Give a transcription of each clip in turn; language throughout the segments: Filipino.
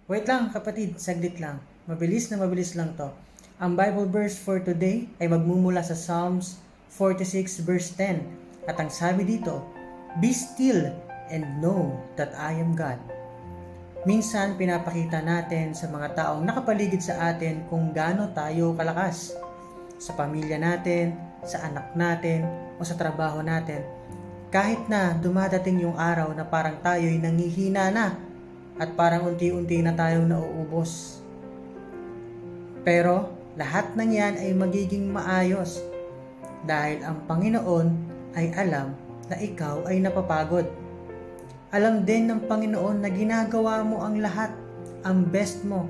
Wait lang kapatid, saglit lang. Mabilis na mabilis lang to. Ang Bible verse for today ay magmumula sa Psalms 46 verse 10. At ang sabi dito, "Be still and know that I am God." Minsan pinapakita natin sa mga taong nakapaligid sa atin kung gaano tayo kalakas. Sa pamilya natin, sa anak natin, o sa trabaho natin. Kahit na dumadating yung araw na parang tayo'y nangihina na at parang unti-unti na tayong nauubos. Pero lahat ng yan ay magiging maayos dahil ang Panginoon ay alam na ikaw ay napapagod. Alam din ng Panginoon na ginagawa mo ang lahat, ang best mo.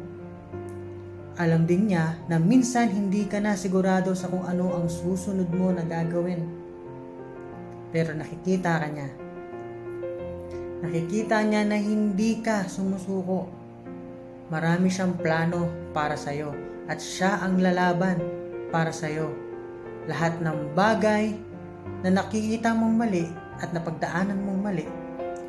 Alam din niya na minsan hindi ka na sigurado sa kung ano ang susunod mo na gagawin. Pero nakikita ka niya. Nakikita niya na hindi ka sumusuko. Marami siyang plano para sa'yo at siya ang lalaban para sa'yo. Lahat ng bagay na nakikita mong mali at napagdaanan mong mali,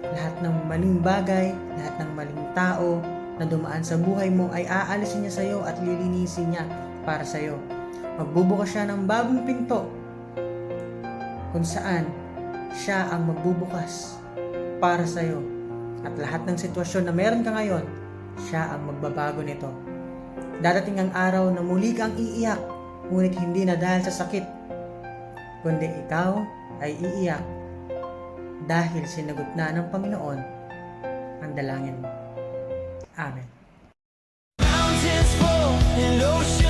lahat ng maling bagay, lahat ng maling tao na dumaan sa buhay mo ay aalisin niya sa'yo at lilinisin niya para sa'yo. Magbubukas siya ng bagong pinto kung saan siya ang magbubukas para sa'yo. At lahat ng sitwasyon na meron ka ngayon, siya ang magbabago nito. Dadating ang araw na muli kang iiyak, ngunit hindi na dahil sa sakit, kundi ikaw ay iiyak dahil sinagot na ng Panginoon ang dalangin mo. Amen. Mountains fall and oceans